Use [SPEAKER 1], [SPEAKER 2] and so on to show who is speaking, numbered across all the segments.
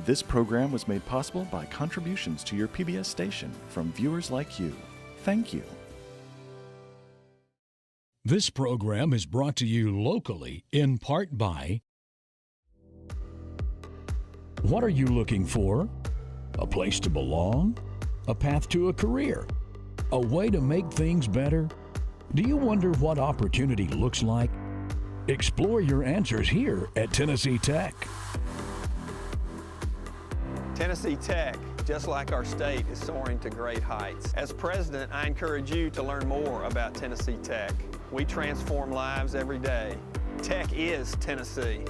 [SPEAKER 1] This program was made possible by contributions to your PBS station from viewers like you. Thank you.
[SPEAKER 2] This program is brought to you locally in part by... What are you looking for? A place to belong? A path to a career? A way to make things better? Do you wonder what opportunity looks like? Explore your answers here at Tennessee Tech.
[SPEAKER 3] Tennessee Tech, just like our state, is soaring to great heights. As president, I encourage you to learn more about Tennessee Tech. We transform lives every day. Tech is Tennessee.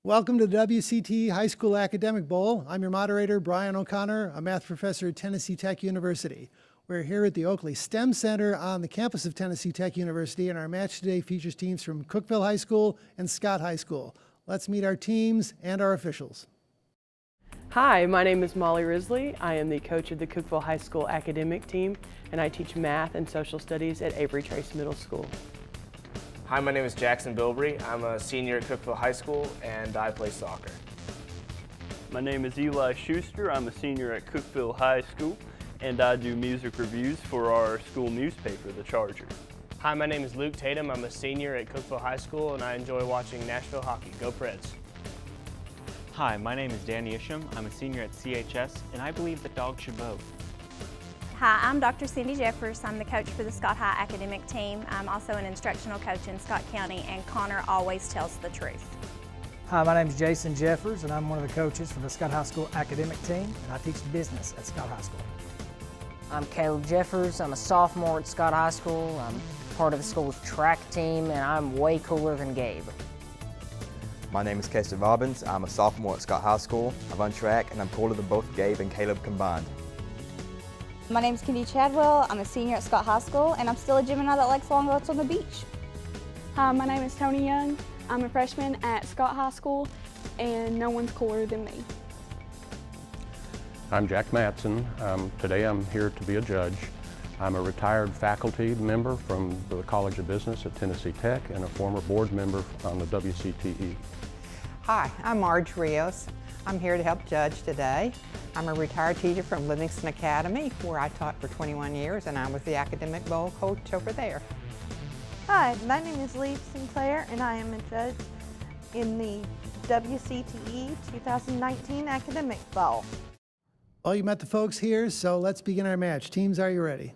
[SPEAKER 4] Welcome to the WCT High School Academic Bowl. I'm your moderator, Brian O'Connor, a math professor at Tennessee Tech University. We're here at the Oakley STEM Center on the campus of Tennessee Tech University, and our match today features teams from Cookeville High School and Scott High School. Let's meet our teams and our officials.
[SPEAKER 5] Hi, my name is Molly Risley. I am the coach of the Cookeville High School academic team, and I teach math and social studies at Avery Trace Middle School.
[SPEAKER 6] Hi, my name is Jackson Bilbrey. I'm a senior at Cookeville High School, and I play soccer.
[SPEAKER 7] My name is Eli Schuster. I'm a senior at Cookeville High School, and I do music reviews for our school newspaper, The Charger.
[SPEAKER 8] Hi, my name is Luke Tatum. I'm a senior at Cookeville High School, and I enjoy watching Nashville hockey. Go Preds!
[SPEAKER 9] Hi, my name is Danny Isham. I'm a senior at CHS, and I believe that dogs should vote.
[SPEAKER 10] Hi, I'm Dr. Cindy Jeffers. I'm the coach for the Scott High academic team. I'm also an instructional coach in Scott County, and Connor always tells the truth.
[SPEAKER 11] Hi, my name is Jason Jeffers, and I'm one of the coaches for the Scott High School academic team, and I teach business at Scott High School.
[SPEAKER 12] I'm Caleb Jeffers. I'm a sophomore at Scott High School. I'm part of the school's track team, and I'm way cooler than Gabe.
[SPEAKER 13] My name is Casey Robbins. I'm a sophomore at Scott High School. I run track, and I'm cooler than both Gabe and Caleb combined.
[SPEAKER 14] My name is Kendi Chadwell. I'm a senior at Scott High School, and I'm still a Gemini that likes long boats on the beach.
[SPEAKER 15] Hi, my name is Tony Young. I'm a freshman at Scott High School, and no one's cooler than me.
[SPEAKER 16] I'm Jack Matson. Today I'm here to be a judge. I'm a retired faculty member from the College of Business at Tennessee Tech and a former board member on the WCTE.
[SPEAKER 17] Hi, I'm Marge Rios. I'm here to help judge today. I'm a retired teacher from Livingston Academy, where I taught for 21 years, and I was the academic bowl coach over there.
[SPEAKER 18] Hi, my name is Lee Sinclair, and I am a judge in the WCTE 2019 Academic Bowl.
[SPEAKER 4] Well, you met the folks here, so let's begin our match. Teams, are you ready?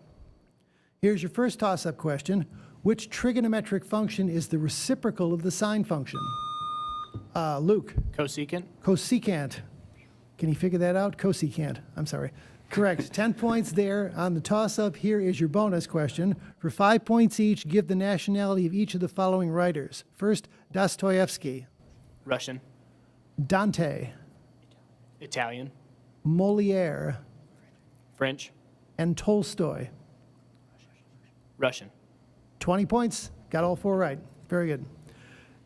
[SPEAKER 4] Here's your first toss-up question. Which trigonometric function is the reciprocal of the sine function? Luke.
[SPEAKER 8] Cosecant.
[SPEAKER 4] Cosecant. Can you figure that out? Cosecant. I'm sorry. Correct. 10 points there on the toss-up. Here is your bonus question. For 5 points each, give the nationality of each of the following writers. First, Dostoevsky.
[SPEAKER 8] Russian.
[SPEAKER 4] Dante.
[SPEAKER 8] Italian.
[SPEAKER 4] Molière.
[SPEAKER 8] French.
[SPEAKER 4] And Tolstoy.
[SPEAKER 8] Russian.
[SPEAKER 4] 20 points. Got all four right. Very good.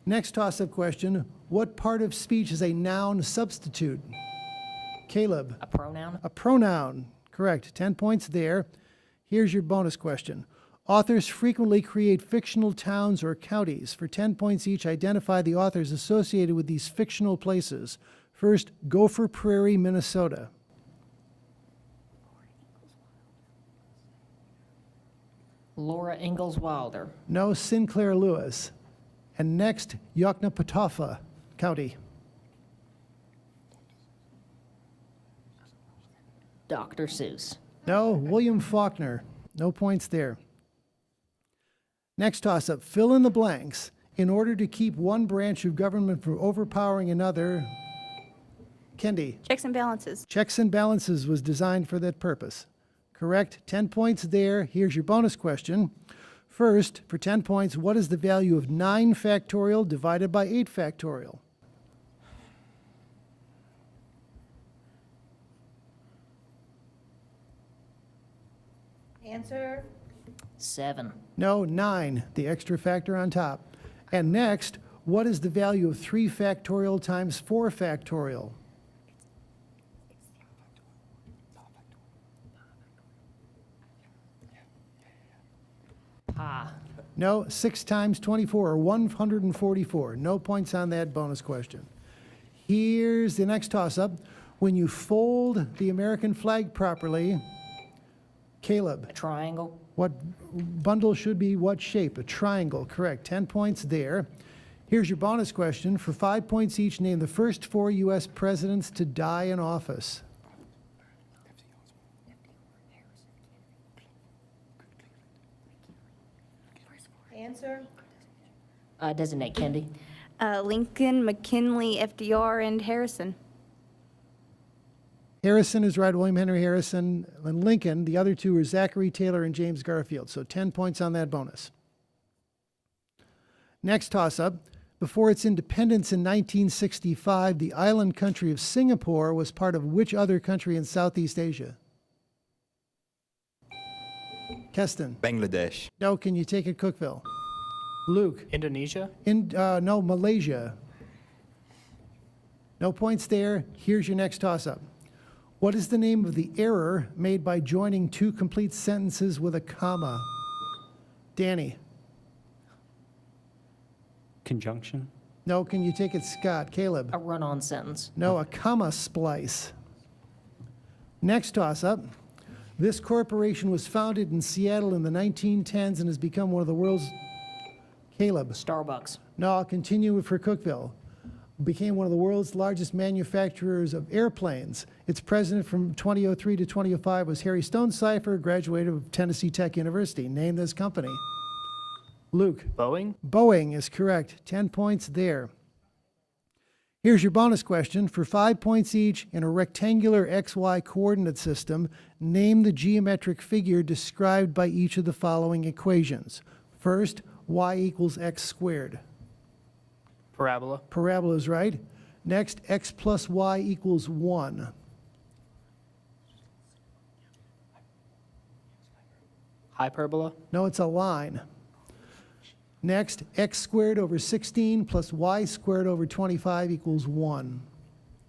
[SPEAKER 4] Next toss-up question. What part of speech is a noun substitute? Caleb.
[SPEAKER 12] A pronoun.
[SPEAKER 4] A pronoun. Correct. 10 points there. Here's your bonus question. Authors frequently create fictional towns or counties. For 10 points each, identify the authors associated with these fictional places. First, Gopher Prairie, Minnesota.
[SPEAKER 12] Laura Ingalls Wilder.
[SPEAKER 4] No, Sinclair Lewis. And next, Yoknapatawpha County.
[SPEAKER 12] Dr. Seuss.
[SPEAKER 4] No, William Faulkner. No points there. Next toss-up, fill in the blanks. In order to keep one branch of government from overpowering another, Kendi.
[SPEAKER 10] Checks and balances.
[SPEAKER 4] Checks and balances was designed for that purpose. Correct. 10 points there. Here's your bonus question. First, for 10 points, what is the value of 9 factorial divided by 8 factorial?
[SPEAKER 14] Answer.
[SPEAKER 12] 7.
[SPEAKER 4] No, 9, the extra factor on top. And next, what is the value of 3 factorial times 4 factorial?
[SPEAKER 12] Pi.
[SPEAKER 4] No, 6 times 24, or 144. No points on that bonus question. Here's the next toss-up. When you fold the American flag properly, Caleb.
[SPEAKER 12] A triangle.
[SPEAKER 4] What bundle should be what shape? A triangle, correct. 10 points there. Here's your bonus question. For 5 points each, name the first 4 U.S. presidents to die in office.
[SPEAKER 14] Answer.
[SPEAKER 12] Designate Kennedy.
[SPEAKER 14] Lincoln, McKinley, FDR, and Harrison.
[SPEAKER 4] Harrison is right, William Henry Harrison and Lincoln. The other 2 are Zachary Taylor and James Garfield. So 10 points on that bonus. Next toss-up. Before its independence in 1965, the island country of Singapore was part of which other country in Southeast Asia? Keston.
[SPEAKER 13] Bangladesh.
[SPEAKER 4] No, can you take it, Cookeville? Luke.
[SPEAKER 8] Indonesia?
[SPEAKER 4] No, Malaysia. No points there. Here's your next toss-up. What is the name of the error made by joining 2 complete sentences with a comma? Danny.
[SPEAKER 9] Conjunction?
[SPEAKER 4] No, can you take it, Scott? Caleb.
[SPEAKER 12] A run-on sentence.
[SPEAKER 4] No, a comma splice. Next toss-up. This corporation was founded in Seattle in the 1910s and has become one of the world's... Caleb.
[SPEAKER 12] Starbucks.
[SPEAKER 4] No, I'll continue for Cookeville. Became one of the world's largest manufacturers of airplanes. Its president from 2003 to 2005 was Harry Stonecipher, graduated of Tennessee Tech University. Name this company. Luke.
[SPEAKER 8] Boeing?
[SPEAKER 4] Boeing is correct. 10 points there. Here's your bonus question. For 5 points each in a rectangular XY coordinate system, name the geometric figure described by each of the following equations. First, y equals x squared.
[SPEAKER 8] Parabola?
[SPEAKER 4] Parabola is right. Next, x plus y equals 1.
[SPEAKER 8] Hyperbola?
[SPEAKER 4] No, it's a line. Next, x squared over 16 plus y squared over 25 equals 1.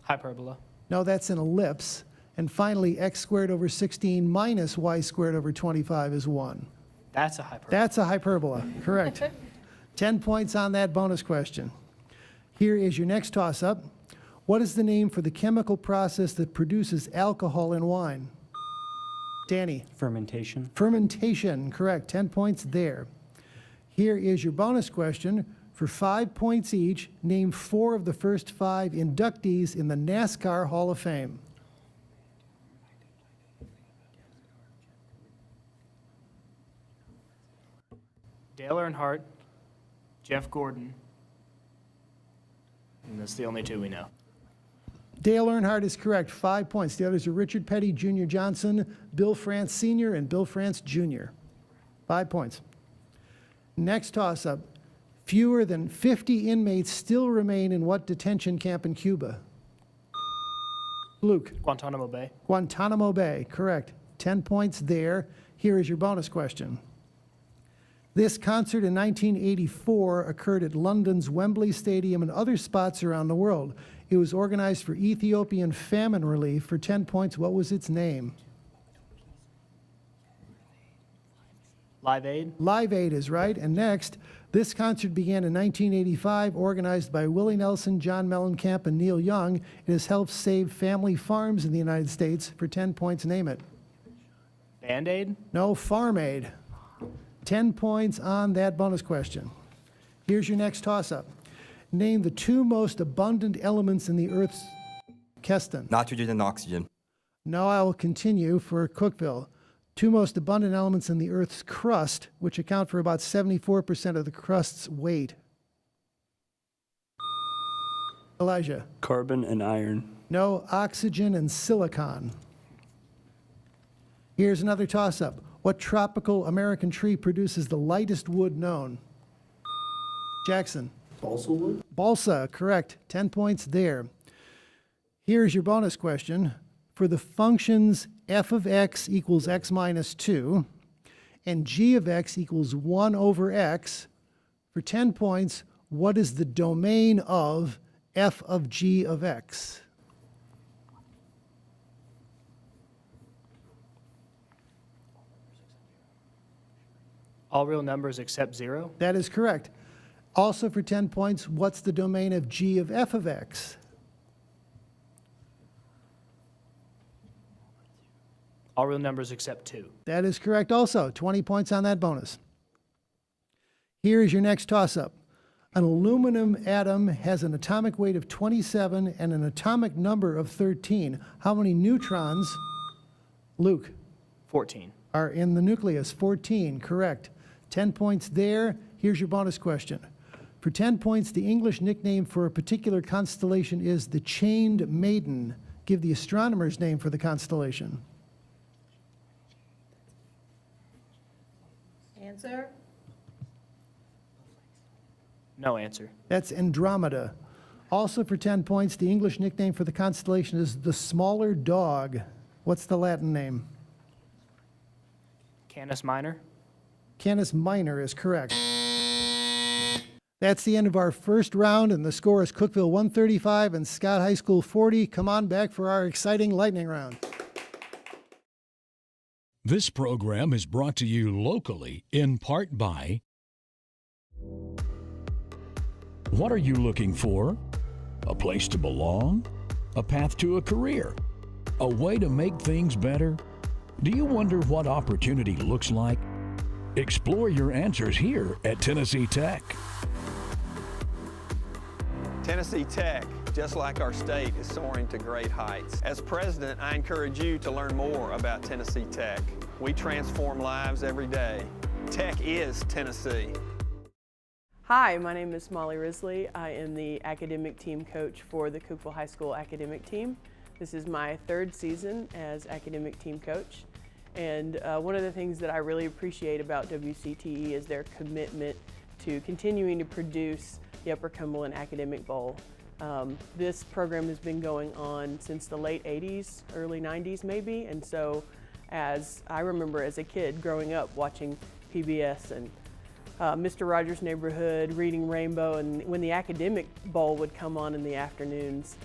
[SPEAKER 8] Hyperbola?
[SPEAKER 4] No, that's an ellipse. And finally, x squared over 16 minus y squared over 25 is 1.
[SPEAKER 8] That's a hyperbola.
[SPEAKER 4] That's a hyperbola, correct. 10 points on that bonus question. Here is your next toss-up. What is the name for the chemical process that produces alcohol in wine? Danny.
[SPEAKER 9] Fermentation.
[SPEAKER 4] Fermentation, correct. 10 points there. Here is your bonus question. For 5 points each, name 4 of the first 5 inductees in the NASCAR Hall of Fame.
[SPEAKER 8] Dale Earnhardt, Jeff Gordon, and that's the only 2 we know.
[SPEAKER 4] Dale Earnhardt is correct, 5 points. The others are Richard Petty, Jr. Johnson, Bill France Sr., and Bill France Jr. 5 points. Next toss-up. Fewer than 50 inmates still remain in what detention camp in Cuba? Luke.
[SPEAKER 8] Guantanamo Bay.
[SPEAKER 4] Guantanamo Bay, correct. 10 points there. Here is your bonus question. This concert in 1984 occurred at London's Wembley Stadium and other spots around the world. It was organized for Ethiopian famine relief. For 10 points, what was its name?
[SPEAKER 8] Live Aid.
[SPEAKER 4] Live Aid is right. And next, this concert began in 1985, organized by Willie Nelson, John Mellencamp, and Neil Young. It has helped save family farms in the United States. For 10 points, name it.
[SPEAKER 8] Band-Aid?
[SPEAKER 4] No, Farm Aid. 10 points on that bonus question. Here's your next toss-up. Name the 2 most abundant elements in the Earth's... Keston.
[SPEAKER 13] Nitrogen and oxygen.
[SPEAKER 4] Now I will continue for Cookeville. 2 most abundant elements in the Earth's crust, which account for about 74% of the crust's weight. Elijah.
[SPEAKER 7] Carbon and iron.
[SPEAKER 4] No, oxygen and silicon. Here's another toss-up. What tropical American tree produces the lightest wood known? Jackson.
[SPEAKER 7] Balsa wood?
[SPEAKER 4] Balsa, correct. 10 points there. Here's your bonus question. For the functions f of x equals x minus 2 and g of x equals 1 over x. For 10 points, what is the domain of f of g of x?
[SPEAKER 8] All real numbers except 0?
[SPEAKER 4] That is correct. Also for 10 points, what's the domain of g of f of x?
[SPEAKER 8] All real numbers except 2.
[SPEAKER 4] That is correct also. 20 points on that bonus. Here is your next toss-up. An aluminum atom has an atomic weight of 27 and an atomic number of 13. How many neutrons, Luke,
[SPEAKER 8] 14.
[SPEAKER 4] are in the nucleus? 14, correct. 10 points there. Here's your bonus question. For 10 points, the English nickname for a particular constellation is the Chained Maiden. Give the astronomer's name for the constellation.
[SPEAKER 12] Answer?
[SPEAKER 8] No answer.
[SPEAKER 4] That's Andromeda. Also for 10 points, the English nickname for the constellation is the Smaller Dog. What's the Latin name?
[SPEAKER 8] Canis Minor?
[SPEAKER 4] Canis Minor is correct. That's the end of our first round, and the score is Cookeville 135 and Scott High School 40. Come on back for our exciting lightning round.
[SPEAKER 2] This program is brought to you locally in part by... What are you looking for? A place to belong? A path to a career? A way to make things better? Do you wonder what opportunity looks like? Explore your answers here at Tennessee Tech.
[SPEAKER 3] Tennessee Tech, just like our state, is soaring to great heights. As president, I encourage you to learn more about Tennessee Tech. We transform lives every day. Tech is Tennessee.
[SPEAKER 5] Hi, my name is Molly Risley. I am the academic team coach for the Cookeville High School academic team. This is my third season as academic team coach. And one of the things that I really appreciate about WCTE is their commitment to continuing to produce the Upper Cumberland Academic Bowl. This program has been going on since the late 80s, early 90s maybe, and so as I remember as a kid growing up watching PBS and Mr. Rogers' Neighborhood, Reading Rainbow, and when the Academic Bowl would come on in the afternoons,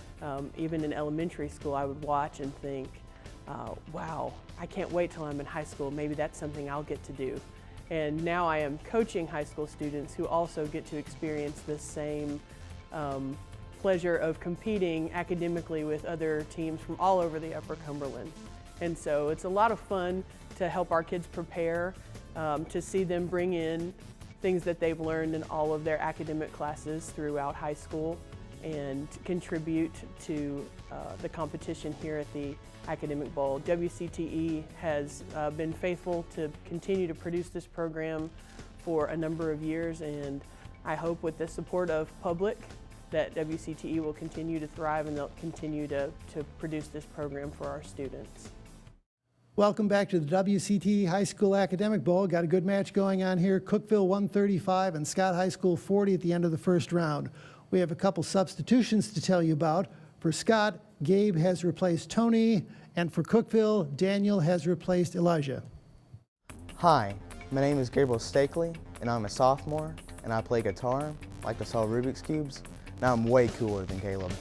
[SPEAKER 5] even in elementary school, I would watch and think, wow, I can't wait till I'm in high school. Maybe that's something I'll get to do. And now I am coaching high school students who also get to experience this same pleasure of competing academically with other teams from all over the Upper Cumberland. And so it's a lot of fun to help our kids prepare, to see them bring in things that they've learned in all of their academic classes throughout high school and contribute to the competition here at the Academic Bowl. WCTE has been faithful to continue to produce this program for a number of years, and I hope with the support of public that WCTE will continue to thrive and they'll continue to produce this program for our students.
[SPEAKER 4] Welcome back to the WCTE High School Academic Bowl. Got a good match going on here. Cookeville 135 and Scott High School 40 at the end of the first round. We have a couple substitutions to tell you about. For Scott, Gabe has replaced Tony, and for Cookeville, Daniel has replaced Elijah.
[SPEAKER 13] Hi, my name is Gabriel Stakely, and I'm a sophomore, and I play guitar, like to solve Rubik's Cubes. Now I'm way cooler than Caleb.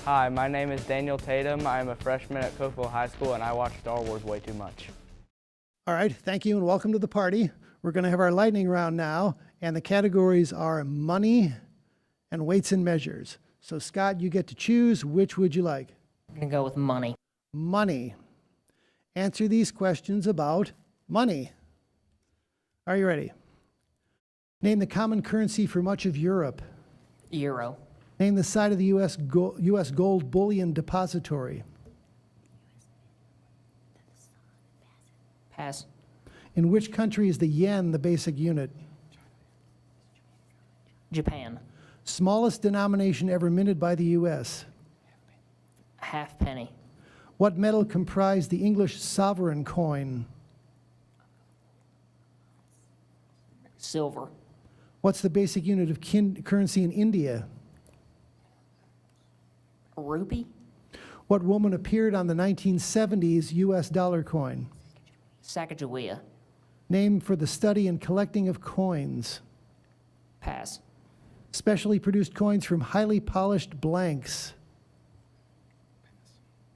[SPEAKER 6] Hi, my name is Daniel Tatum. I'm a freshman at Cookeville High School, and I watch Star Wars way too much.
[SPEAKER 4] All right, thank you and welcome to the party. We're going to have our lightning round now, and the categories are money and weights and measures. So Scott, you get to choose. Which would you like?
[SPEAKER 12] I'm going to go with money.
[SPEAKER 4] Money. Answer these questions about money. Are you ready? Name the common currency for much of Europe.
[SPEAKER 12] Euro.
[SPEAKER 4] Name the site of the U.S. gold bullion depository.
[SPEAKER 12] Pass.
[SPEAKER 4] In which country is the yen the basic unit?
[SPEAKER 12] Japan.
[SPEAKER 4] Smallest denomination ever minted by the U.S.
[SPEAKER 12] Half penny.
[SPEAKER 4] What metal comprised the English sovereign coin?
[SPEAKER 12] Silver.
[SPEAKER 4] What's the basic unit of currency in India?
[SPEAKER 12] A rupee.
[SPEAKER 4] What woman appeared on the 1970s U.S. dollar coin?
[SPEAKER 12] Sacagawea.
[SPEAKER 4] Name for the study and collecting of coins.
[SPEAKER 12] Pass.
[SPEAKER 4] Specially produced coins from highly polished blanks.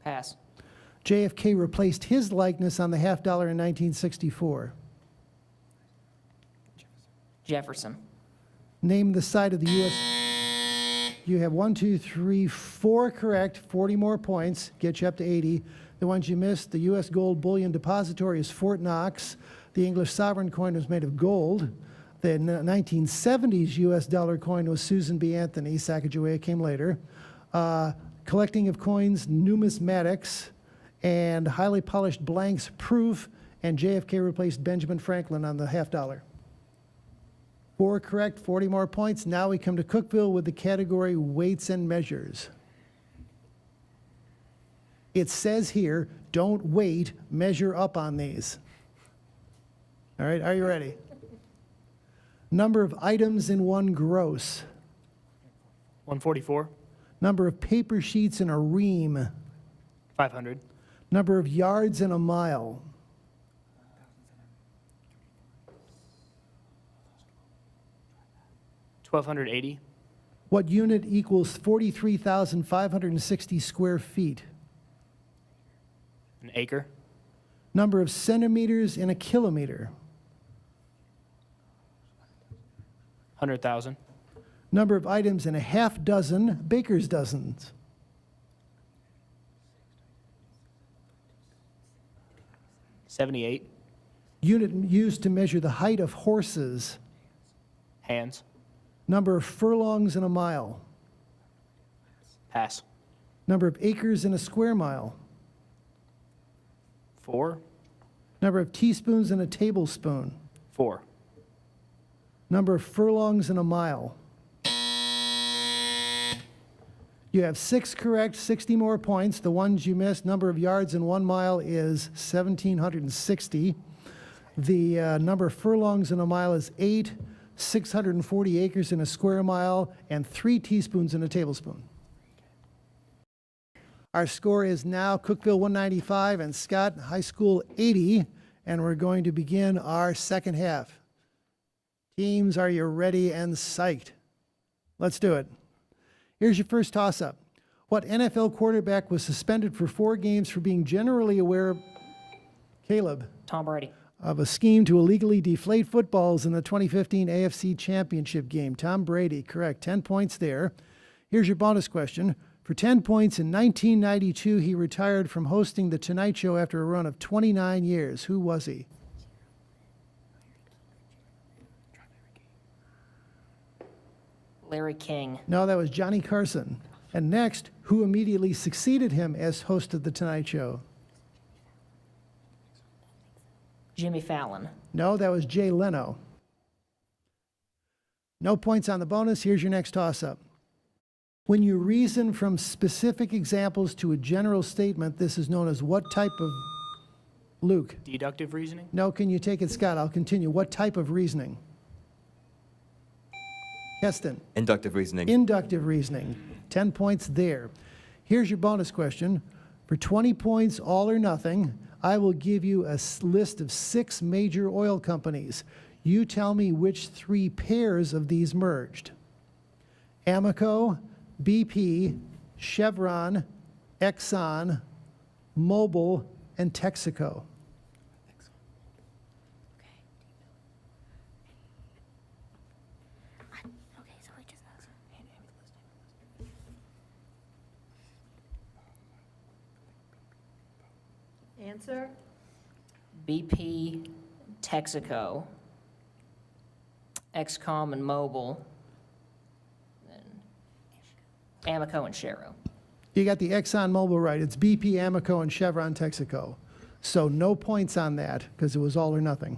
[SPEAKER 12] Pass.
[SPEAKER 4] JFK replaced his likeness on the $50 in 1964.
[SPEAKER 12] Jefferson.
[SPEAKER 4] Name the site of the U.S. You have 1, 2, 3, 4 correct, 40 more points, get you up to 80. The ones you missed, the U.S. Gold Bullion Depository is Fort Knox. The English sovereign coin was made of gold. The 1970s U.S. dollar coin was Susan B. Anthony. Sacagawea came later. Collecting of coins, numismatics, and highly polished blanks, proof, and JFK replaced Benjamin Franklin on the $50. 4 correct, 40 more points. Now we come to Cookeville with the category weights and measures. It says here, don't wait, measure up on these. All right, are you ready? Number of items in one gross.
[SPEAKER 8] 144.
[SPEAKER 4] Number of paper sheets in a ream.
[SPEAKER 8] 500.
[SPEAKER 4] Number of yards in a mile.
[SPEAKER 8] 1,280.
[SPEAKER 4] What unit equals 43,560 square feet?
[SPEAKER 8] An acre.
[SPEAKER 4] Number of centimeters in a kilometer.
[SPEAKER 8] 100,000.
[SPEAKER 4] Number of items in a half dozen baker's dozens.
[SPEAKER 8] 78.
[SPEAKER 4] Unit used to measure the height of horses.
[SPEAKER 8] Hands.
[SPEAKER 4] Number of furlongs in a mile.
[SPEAKER 8] Pass.
[SPEAKER 4] Number of acres in a square mile.
[SPEAKER 8] 4.
[SPEAKER 4] Number of teaspoons in a tablespoon.
[SPEAKER 8] 4.
[SPEAKER 4] Number of furlongs in a mile. You have 6 correct, 60 more points. The ones you missed, number of yards in 1 mile is 1,760. The number of furlongs in a mile is 8, 640 acres in a square mile, and 3 teaspoons in a tablespoon. Our score is now Cookeville 195 and Scott High School 80, and we're going to begin our second half. Teams, are you ready and psyched? Let's do it. Here's your first toss-up. What NFL quarterback was suspended for 4 games for being generally aware of, Caleb?
[SPEAKER 12] Tom Brady.
[SPEAKER 4] Of a scheme to illegally deflate footballs in the 2015 AFC Championship game. Tom Brady, correct. 10 points there. Here's your bonus question. For 10 points in 1992, he retired from hosting The Tonight Show after a run of 29 years. Who was he?
[SPEAKER 12] Larry King.
[SPEAKER 4] No, that was Johnny Carson. And next, who immediately succeeded him as host of The Tonight Show?
[SPEAKER 12] Jimmy Fallon.
[SPEAKER 4] No, that was Jay Leno. No points on the bonus. Here's your next toss-up. When you reason from specific examples to a general statement, this is known as what type of... Luke?
[SPEAKER 8] Deductive reasoning?
[SPEAKER 4] No, can you take it, Scott? I'll continue. What type of reasoning? Keston?
[SPEAKER 19] Inductive reasoning.
[SPEAKER 4] Inductive reasoning. 10 points there. Here's your bonus question. For 20 points, all or nothing, I will give you a list of 6 major oil companies. You tell me which 3 pairs of these merged. Amoco, BP, Chevron, Exxon, Mobil, and Texaco.
[SPEAKER 18] Answer?
[SPEAKER 12] BP, Texaco, XCOM and Mobil, then Amoco and Shero.
[SPEAKER 4] You got the Exxon Mobil right. It's BP, Amoco, and Chevron, Texaco. So no points on that because it was all or nothing.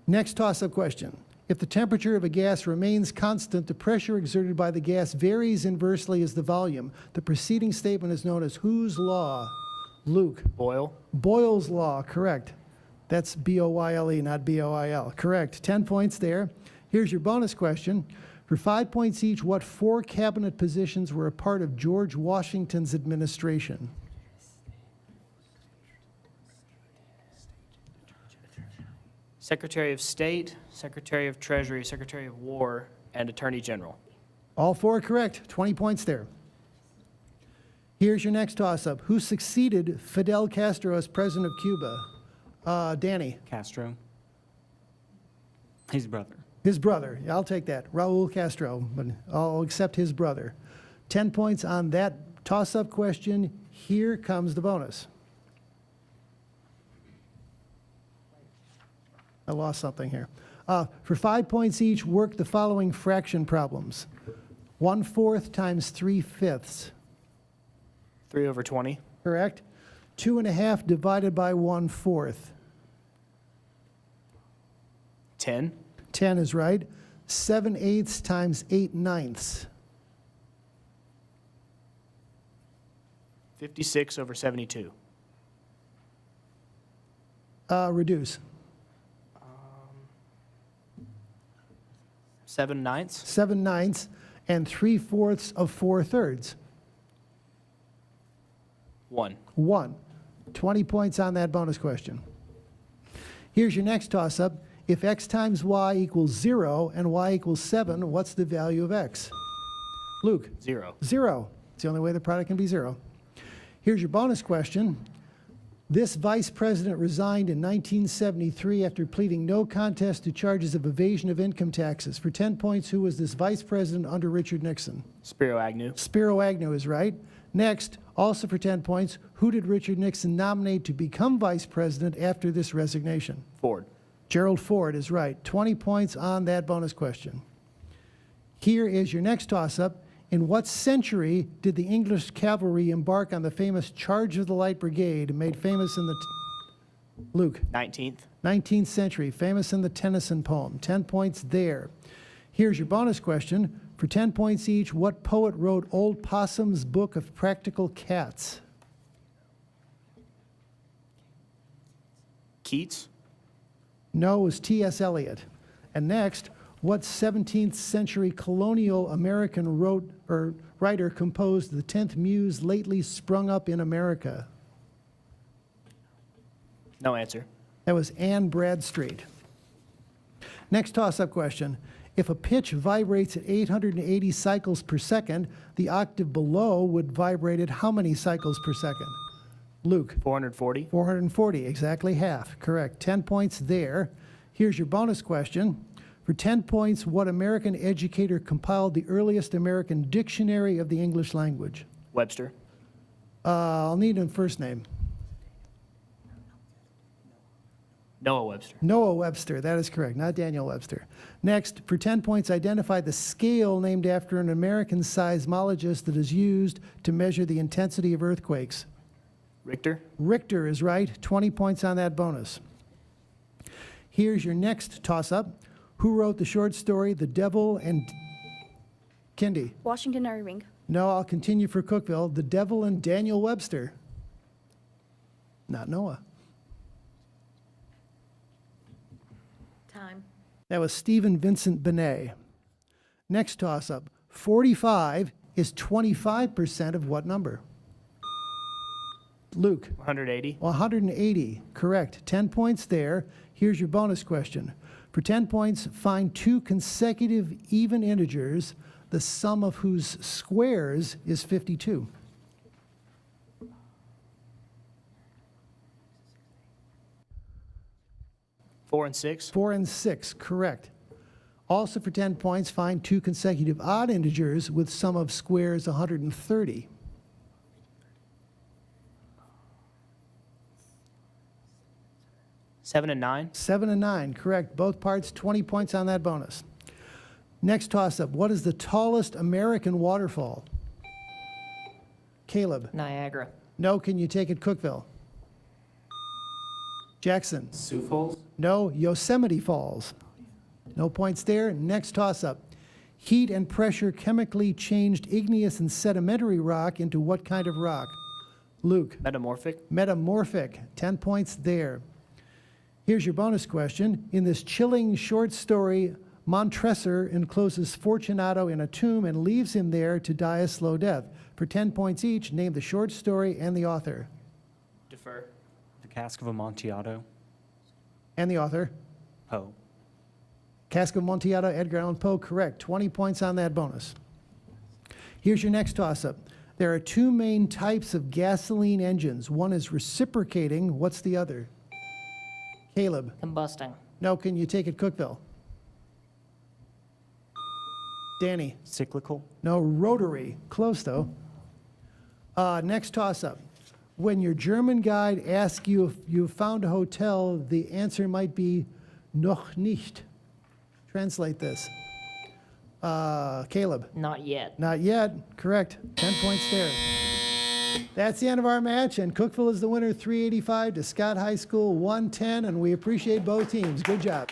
[SPEAKER 4] Next toss-up question. If the temperature of a gas remains constant, the pressure exerted by the gas varies inversely as the volume. The preceding statement is known as whose law? Luke.
[SPEAKER 8] Boyle.
[SPEAKER 4] Boyle's law, correct. That's B-O-Y-L-E, not B-O-I-L. Correct. 10 points there. Here's your bonus question. For 5 points each, what 4 cabinet positions were a part of George Washington's administration?
[SPEAKER 8] Secretary of State, Secretary of Treasury, Secretary of War, and Attorney General.
[SPEAKER 4] All four correct. 20 points there. Here's your next toss-up. Who succeeded Fidel Castro as president of Cuba? Danny.
[SPEAKER 9] Castro. His brother.
[SPEAKER 4] His brother. Yeah, I'll take that. Raul Castro, but I'll accept his brother. 10 points on that toss-up question. Here comes the bonus. I lost something here. For 5 points each, work the following fraction problems. 1/4 times 3/5.
[SPEAKER 8] 3 over 20.
[SPEAKER 4] Correct. 2.5 divided by 1/4.
[SPEAKER 8] 10.
[SPEAKER 4] 10 is right. 7/8 times 8/9.
[SPEAKER 8] 56 over 72.
[SPEAKER 4] Reduce.
[SPEAKER 8] 7/9.
[SPEAKER 4] 7/9 and 3/4 of 4/3.
[SPEAKER 8] 1.
[SPEAKER 4] 1. 20 points on that bonus question. Here's your next toss-up. If x times y equals 0 and y equals 7, what's the value of x? Luke?
[SPEAKER 8] 0.
[SPEAKER 4] 0. It's the only way the product can be 0. Here's your bonus question. This vice president resigned in 1973 after pleading no contest to charges of evasion of income taxes. For 10 points, who was this vice president under Richard Nixon?
[SPEAKER 8] Spiro Agnew.
[SPEAKER 4] Spiro Agnew is right. Next, also for 10 points, who did Richard Nixon nominate to become vice president after this resignation?
[SPEAKER 8] Ford.
[SPEAKER 4] Gerald Ford is right. 20 points on that bonus question. Here is your next toss-up. In what century did the English cavalry embark on the famous Charge of the Light Brigade, made famous in the... Luke?
[SPEAKER 8] 19th.
[SPEAKER 4] 19th century, famous in the Tennyson poem. 10 points there. Here's your bonus question. For 10 points each, what poet wrote Old Possum's Book of Practical Cats?
[SPEAKER 8] Keats.
[SPEAKER 4] No, it was T.S. Eliot. And next, what 17th century colonial American writer composed the 10th muse lately sprung up in America?
[SPEAKER 8] No answer.
[SPEAKER 4] That was Anne Bradstreet. Next toss-up question. If a pitch vibrates at 880 cycles per second, the octave below would vibrate at how many cycles per second? Luke?
[SPEAKER 8] 440.
[SPEAKER 4] 440, exactly half. Correct. 10 points there. Here's your bonus question. For 10 points, what American educator compiled the earliest American dictionary of the English language?
[SPEAKER 8] Webster.
[SPEAKER 4] I'll need a first name.
[SPEAKER 8] Noah Webster.
[SPEAKER 4] Noah Webster, that is correct, not Daniel Webster. Next, for 10 points, identify the scale named after an American seismologist that is used to measure the intensity of earthquakes.
[SPEAKER 8] Richter.
[SPEAKER 4] Richter is right. 20 points on that bonus. Here's your next toss-up. Who wrote the short story The Devil and... Kendi?
[SPEAKER 19] Washington Irving.
[SPEAKER 4] No, I'll continue for Cookeville. The Devil and Daniel Webster. Not Noah.
[SPEAKER 19] Time.
[SPEAKER 4] That was Stephen Vincent Benet. Next toss-up. 45 is 25% of what number? Luke?
[SPEAKER 8] 180.
[SPEAKER 4] 180, correct. 10 points there. Here's your bonus question. For 10 points, find two consecutive even integers, the sum of whose squares is 52.
[SPEAKER 8] Four and 6.
[SPEAKER 4] 4 and 6, correct. Also for 10 points, find two consecutive odd integers with sum of squares 130.
[SPEAKER 8] 7 and 9.
[SPEAKER 4] 7 and 9, correct. Both parts, 20 points on that bonus. Next toss-up. What is the tallest American waterfall? Caleb?
[SPEAKER 12] Niagara.
[SPEAKER 4] No, can you take it Cookeville? Jackson?
[SPEAKER 9] Sioux Falls?
[SPEAKER 4] No, Yosemite Falls. No points there. Next toss-up. Heat and pressure chemically changed igneous and sedimentary rock into what kind of rock? Luke?
[SPEAKER 8] Metamorphic.
[SPEAKER 4] Metamorphic. 10 points there. Here's your bonus question. In this chilling short story, Montresor encloses Fortunato in a tomb and leaves him there to die a slow death. For 10 points each, name the short story and the author.
[SPEAKER 8] Defer.
[SPEAKER 9] The Cask of Amontillado.
[SPEAKER 4] And the author.
[SPEAKER 9] Poe.
[SPEAKER 4] Casco, Amontillado, Edgar Allan Poe, correct. 20 points on that bonus. Here's your next toss-up. There are two main types of gasoline engines. One is reciprocating. What's the other? Caleb.
[SPEAKER 12] Combusting.
[SPEAKER 4] No, can you take it, Cookeville? Danny.
[SPEAKER 9] Cyclical.
[SPEAKER 4] No, rotary. Close, though. Next toss-up. When your German guide asks you if you found a hotel, the answer might be noch nicht. Translate this. Caleb.
[SPEAKER 12] Not yet.
[SPEAKER 4] Not yet. Correct. 10 points there. That's the end of our match, and Cookeville is the winner, 385 to Scott High School, 110, and we appreciate both teams. Good job.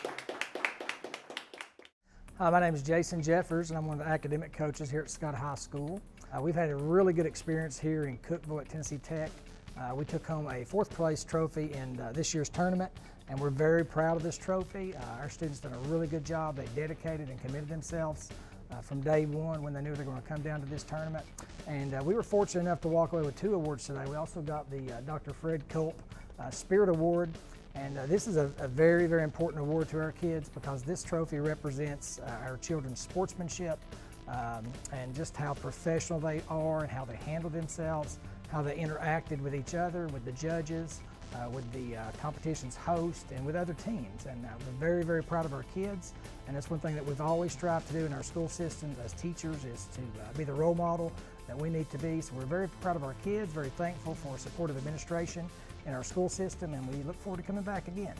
[SPEAKER 11] Hi, my name is Jason Jeffers, and I'm one of the academic coaches here at Scott High School. We've had a really good experience here in Cookeville at Tennessee Tech. We took home a 4th place trophy in this year's tournament, and we're very proud of this trophy. Our students done a really good job. They dedicated and committed themselves from day one when they knew they were going to come down to this tournament. And we were fortunate enough to walk away with 2 awards today. We also got the Dr. Fred Culp Spirit Award. And this is a very, very important award to our kids because this trophy represents our children's sportsmanship and just how professional they are and how they handle themselves, how they interacted with each other, with the judges, with the competition's host, and with other teams. And we're very, very proud of our kids. And that's one thing that we've always strived to do in our school systems as teachers is to be the role model that we need to be. So we're very proud of our kids, very thankful for supportive administration in our school system, and we look forward to coming back again.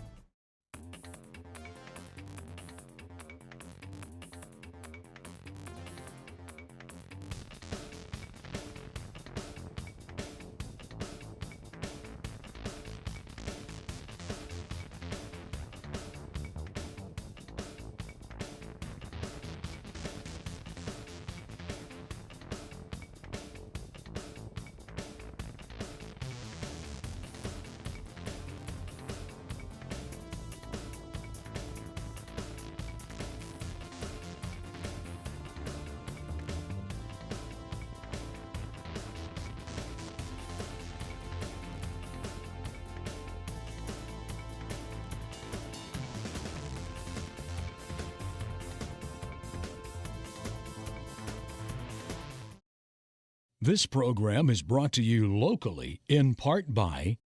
[SPEAKER 2] This program is brought to you locally in part by...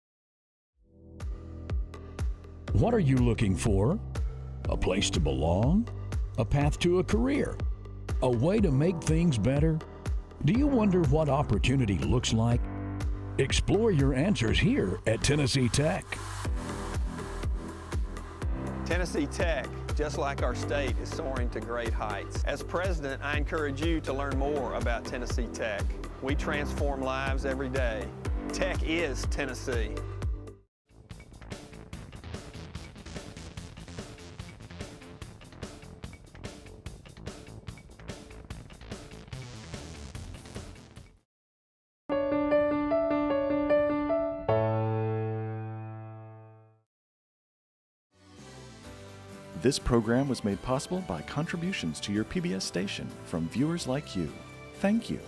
[SPEAKER 2] What are you looking for? A place to belong? A path to a career? A way to make things better? Do you wonder what opportunity looks like? Explore your answers here at Tennessee Tech.
[SPEAKER 3] Tennessee Tech, just like our state, is soaring to great heights. As president, I encourage you to learn more about Tennessee Tech. We transform lives every day. Tech is Tennessee.
[SPEAKER 1] This program was made possible by contributions to your PBS station from viewers like you. Thank you.